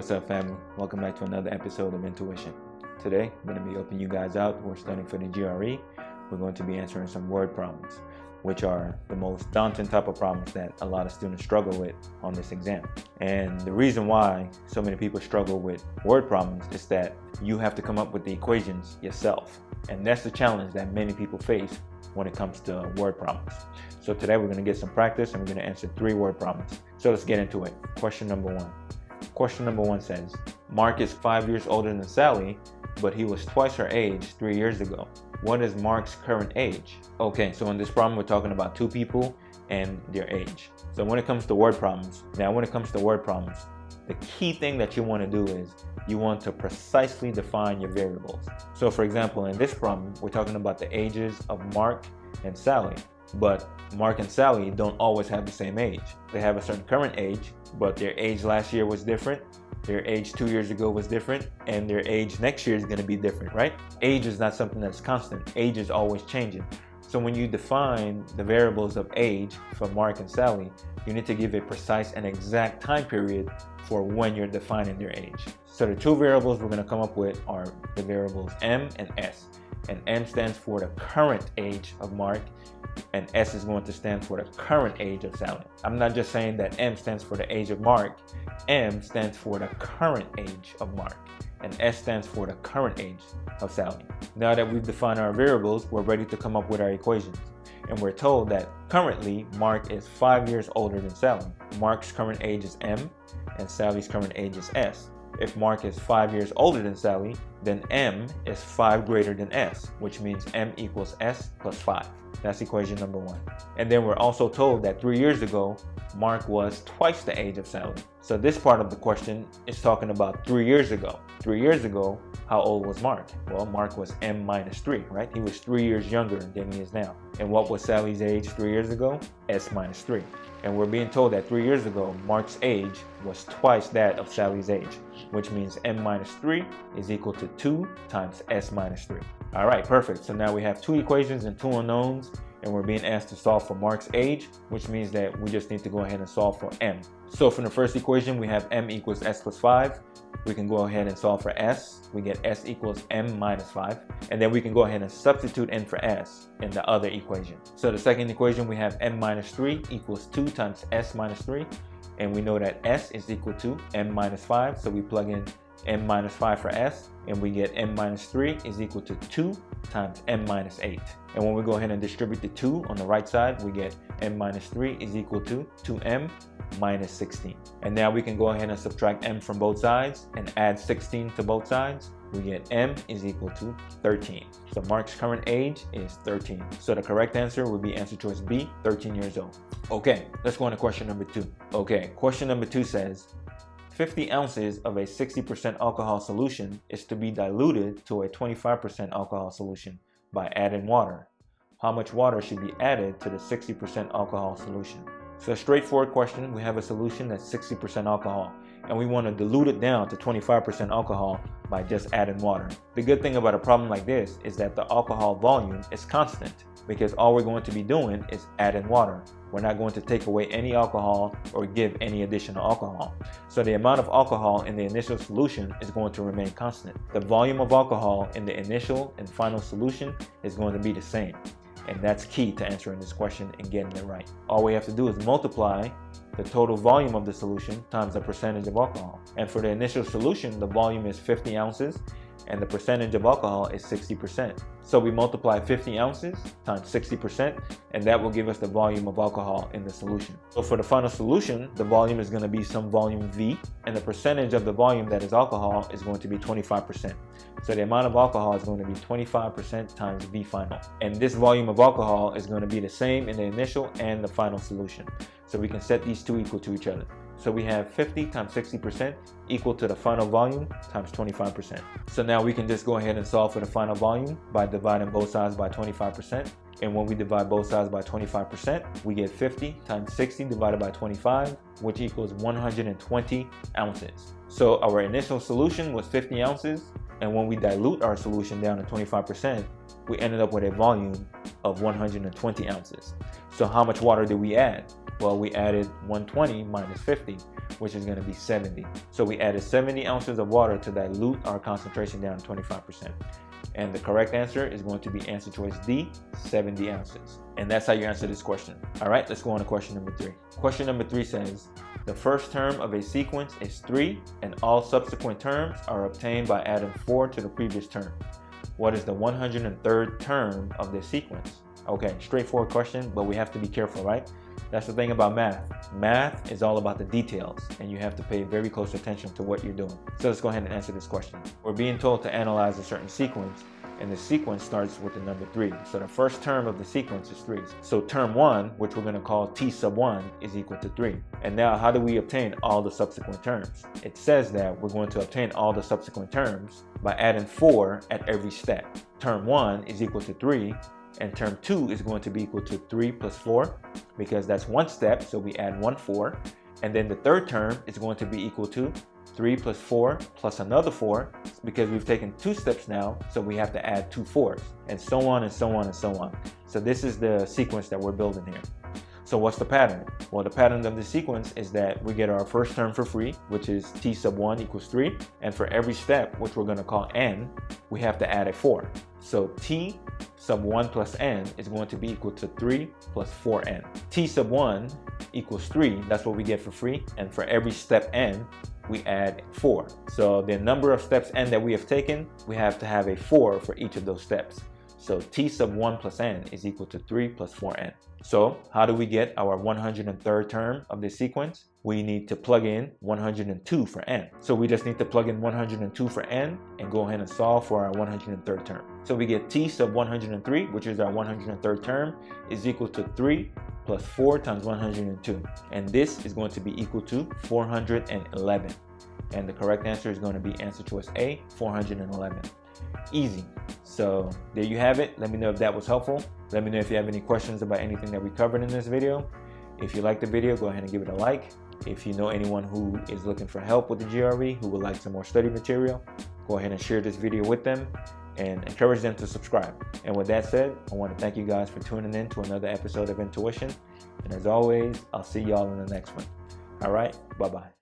what's up, family? Welcome back to another episode of Intuition. Today, I'm going to be helping you guys out who are studying for the GRE. We're going to be answering some word problems, which are the most daunting type of problems that a lot of students struggle with on this exam. And the reason why so many people struggle with word problems is that you have to come up with the equations yourself. And that's the challenge that many people face when it comes to word problems. So today we're going to get some practice and we're going to answer 3 word problems. So let's get into it. Question number 1. Question number 1 says, Mark is 5 years older than Sally, but he was twice her age 3 years ago. What is Mark's current age? Okay, so in this problem, we're talking about 2 people and their age. So when it comes to word problems, the key thing that you want to do is you want to precisely define your variables. So for example, in this problem, we're talking about the ages of Mark and Sally, but Mark and Sally don't always have the same age. They have a certain current age, but their age last year was different, their age 2 years ago was different, and their age next year is going to be different, right? Age is not something that's constant. Age is always changing. So when you define the variables of age for Mark and Sally, you need to give a precise and exact time period for when you're defining their age. So the 2 variables we're going to come up with are the variables M and S. And M stands for the current age of Mark, and S is going to stand for the current age of Sally. I'm not just saying that M stands for the age of Mark. M stands for the current age of Mark, and S stands for the current age of Sally. Now that we've defined our variables, we're ready to come up with our equations. And we're told that currently Mark is 5 years older than Sally. Mark's current age is M, and Sally's current age is S. If Mark is 5 years older than Sally, then M is 5 greater than S, which means M equals S plus 5. That's equation number 1. And then we're also told that 3 years ago, Mark was twice the age of Sally. So this part of the question is talking about 3 years ago. 3 years ago, how old was Mark? Well, Mark was M minus 3, right? He was 3 years younger than he is now. And what was Sally's age 3 years ago? S minus 3. And we're being told that 3 years ago, Mark's age was twice that of Sally's age, which means M minus 3 is equal to 2 times S minus 3. All right, perfect. So now we have 2 equations and 2 unknowns, and we're being asked to solve for Mark's age, which means that we just need to go ahead and solve for M. So from the first equation, we have M equals S plus 5. We can go ahead and solve for S. We get S equals M minus 5. And then we can go ahead and substitute in for S in the other equation. So the second equation, we have M minus 3 equals 2 times S minus 3. And we know that S is equal to M minus 5. So we plug in M minus 5 for S, and we get M minus 3 is equal to 2 times M minus 8. And when we go ahead and distribute the 2 on the right side, we get M minus 3 is equal to 2M minus 16. And now we can go ahead and subtract M from both sides and add 16 to both sides. We get M is equal to 13. So Mark's current age is 13. So the correct answer would be answer choice B, 13 years old. Okay, let's go on to question number 2. Okay, question number 2 says, 50 ounces of a 60% alcohol solution is to be diluted to a 25% alcohol solution by adding water. How much water should be added to the 60% alcohol solution? So a straightforward question. We have a solution that's 60% alcohol, and we want to dilute it down to 25% alcohol by just adding water. The good thing about a problem like this is that the alcohol volume is constant, because all we're going to be doing is adding water. We're not going to take away any alcohol or give any additional alcohol. So the amount of alcohol in the initial solution is going to remain constant. The volume of alcohol in the initial and final solution is going to be the same. And that's key to answering this question and getting it right. All we have to do is multiply the total volume of the solution times the percentage of alcohol. And for the initial solution, the volume is 50 ounces and the percentage of alcohol is 60%. So we multiply 50 ounces times 60%, and that will give us the volume of alcohol in the solution. So for the final solution, the volume is going to be some volume V, and the percentage of the volume that is alcohol is going to be 25%. So the amount of alcohol is going to be 25% times V final. And this volume of alcohol is going to be the same in the initial and the final solution. So we can set these 2 equal to each other. So we have 50 times 60% equal to the final volume times 25%. So now we can just go ahead and solve for the final volume by dividing both sides by 25. And when we divide both sides by 25%, we get 50 times 60 divided by 25, which equals 120 ounces. So our initial solution was 50 ounces. And when we dilute our solution down to 25%, we ended up with a volume of 120 ounces. So how much water did we add? Well, we added 120 minus 50, which is going to be 70. So we added 70 ounces of water to dilute our concentration down to 25%. And the correct answer is going to be answer choice D, 70 ounces. And that's how you answer this question. All right, let's go on to question number 3. Question number 3 says, the first term of a sequence is 3, and all subsequent terms are obtained by adding 4 to the previous term. What is the 103rd term of this sequence? Okay, straightforward question, but we have to be careful, right? That's the thing about math. Math is all about the details, and you have to pay very close attention to what you're doing. So let's go ahead and answer this question. We're being told to analyze a certain sequence, and the sequence starts with the number 3. So the first term of the sequence is 3. So term 1, which we're going to call t sub 1, is equal to 3. And now how do we obtain all the subsequent terms? It says that we're going to obtain all the subsequent terms by adding 4 at every step. Term 1 is equal to 3, and term 2 is going to be equal to 3 plus 4, because that's one step, so we add 1 4. And then the third term is going to be equal to 3 plus 4 plus another 4, because we've taken 2 steps now, so we have to add 2 4s, and so on and so on and so on. So this is the sequence that we're building here. So what's the pattern? Well, the pattern of the sequence is that we get our first term for free, which is t sub 1 equals 3. And for every step, which we're going to call n, we have to add a 4. So t sub 1 plus n is going to be equal to 3 plus 4n. T sub 1 equals 3, that's what we get for free. And for every step n, we add 4. So the number of steps n that we have taken, we have to have a 4 for each of those steps. So t sub 1 plus n is equal to 3 plus 4n. So how do we get our 103rd term of this sequence? We need to plug in 102 for n. So we just need to plug in 102 for n and go ahead and solve for our 103rd term. So we get t sub 103, which is our 103rd term, is equal to 3 plus 4 times 102. And this is going to be equal to 411. And the correct answer is going to be answer choice A, 411. Easy. So there you have it. Let me know if that was helpful. Let me know if you have any questions about anything that we covered in this video. If you liked the video, go ahead and give it a like. If you know anyone who is looking for help with the GRE, who would like some more study material, go ahead and share this video with them and encourage them to subscribe. And with that said, I want to thank you guys for tuning in to another episode of Intuition. And as always, I'll see y'all in the next one. All right, bye-bye.